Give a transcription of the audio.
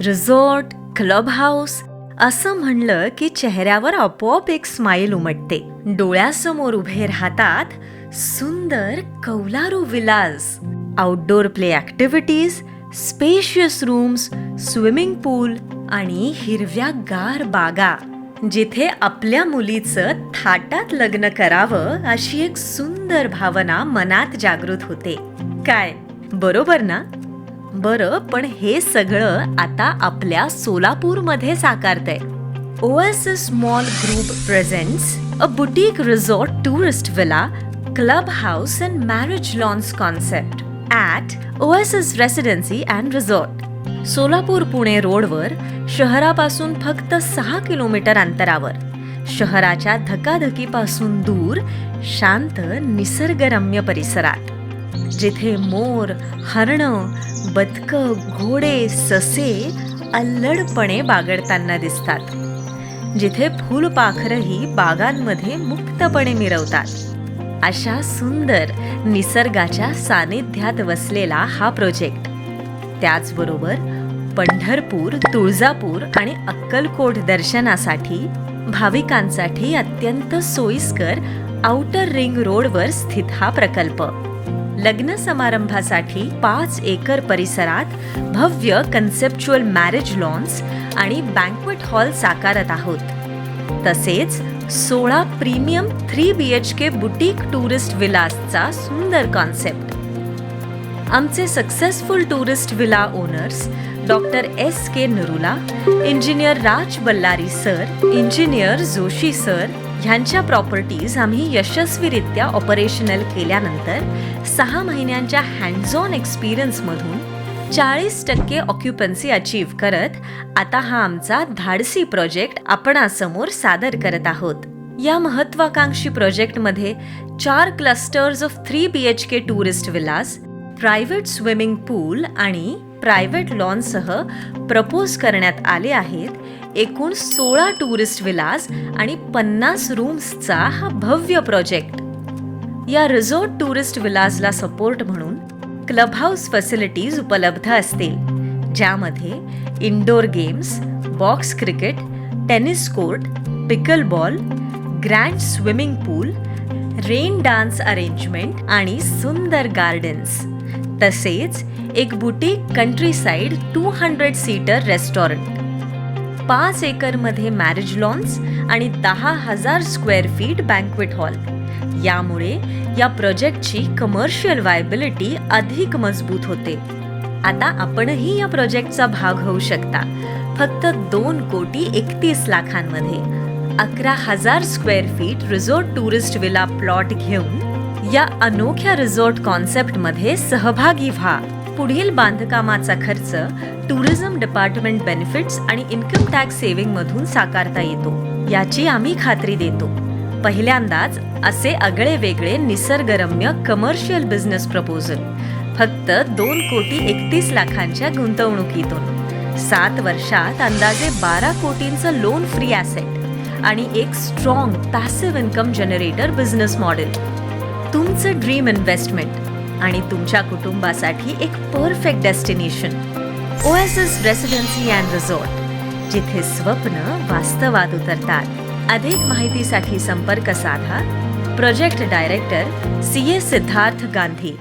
Resort, club house असं म्हणलं की चेहऱ्यावर आपोआप एक स्माईल उमटते. डोळ्यासमोर उभे राहतात सुंदर कौलारू villas, outdoor play activities, spacious rooms, swimming pool आणि हिरव्यागार बागा, जिथे आपल्या मुलीचं थाटात लग्न करावं अशी एक सुंदर भावना मनात जागृत होते. काय बरोबर ना? बरं, पण हे सगळं आता आपल्या सोलापूरमध्ये साकारतंय. Oasis mall group presents a boutique resort tourist villa, club house and marriage lawns concept at oasis residency and resort. Solapur Pune रोडवर, शहरापासून फक्त 6 किलोमीटर अंतरावर, शहराच्या धकाधकीपासून दूर, शांत निसर्गरम्य परिसरात, जिथे मोर, हरणं, बदकं, घोडे, ससे अल्लडपणे बागडताना दिसतात, जिथे फुलपाखरही बागांमध्ये मुक्तपणे मिरवतात. अशा सुंदर निसर्गाच्या सानिध्यात वसलेला हा प्रोजेक्ट. त्याचबरोबर पंढरपूर, तुळजापूर आणि अक्कलकोट दर्शनासाठी भाविकांसाठी अत्यंत सोयीस्कर आउटर रिंग रोडवर स्थित हा प्रकल्प. लग्न समारंभासाठी 5 एकर परिसरात भव्य कन्सेप्च्युअल मॅरेज लॉन्स आणि बँक्वेट हॉल साकारत आहोत. तसेच 16 प्रीमियम 3 BHK बुटीक टुरिस्ट विलासचा सुंदर कॉन्सेप्ट. आमचे successful tourist villa owners doctor SK Narula, engineer Raj Ballari sir, engineer Joshi sir ह्यांच्या प्रॉपर्टीज आम्ही यशस्वीरित्या ऑपरेशनल केल्यानंतर 6 महिन्यांच्या हँड्स ऑन एक्सपिरियन्समधून 40% ऑक्युपन्सी अचीव्ह करत आता हा आमचा धाडसी प्रोजेक्ट आपणासमोर सादर करत आहोत. या महत्वाकांक्षी प्रोजेक्टमध्ये 4 clusters of 3 BHK tourist villas, private swimming pool आणि प्रायव्हेट लॉनसह प्रपोज करण्यात आले आहेत. एकूण 16 टुरिस्ट विलास आणि 50 रूम्सचा हा भव्य प्रोजेक्ट. या रिसॉर्ट टुरिस्ट विलासला सपोर्ट म्हणून क्लब हाऊस फॅसिलिटीज उपलब्ध असतील, ज्यामध्ये indoor games, box cricket, tennis court, pickleball, grand swimming pool, rain dance arrangement आणि सुंदर गार्डन्स. तसेच एक बुटीक कंट्रीसाइड 200 सीटर रेस्टॉरंट, 5 एकरमध्ये मॅरेज लॉन्स आणि 10,000 स्क्वेअर फीट बँक्वेट हॉल. यामुळे या प्रोजेक्टची कमर्शियल व्हायबिलिटी अधिक मजबूत होते. आता आपणही या प्रोजेक्टचा भाग होऊ शकता. फक्त 2,31,00,000 11,000 square feet resort tourist villa plot घेऊन या अनोख्या रिसॉर्ट कॉन्सेप्टमध्ये सहभागी व्हा. पुढील बांधकामाचा खर्च टुरिझम डिपार्टमेंट बेनिफिट्स आणि इन्कम टॅक्स सेव्हिंग मधून साकारता येतो, याची आम्ही खात्री देतो. पहिल्यांदाच असे आगळे वेगळे निसर्गरम्य कमर्शियल बिझनेस प्रपोजल फक्त 2,31,00,000 गुंतवणुकीतून 7 वर्षात अंदाजे 12 कोटींचं लोन फ्री ॲसेट आणि एक strong passive income generator business model. तुमचं ड्रीम इन्व्हेस्टमेंट आणि तुमच्या कुटुंबासाठी एक perfect destination. Oasis residency and resort, जिथे स्वप्न वास्तवात उतरतात. अधिक माहितीसाठी संपर्क साधा. Project director CA Siddharth Gandhi.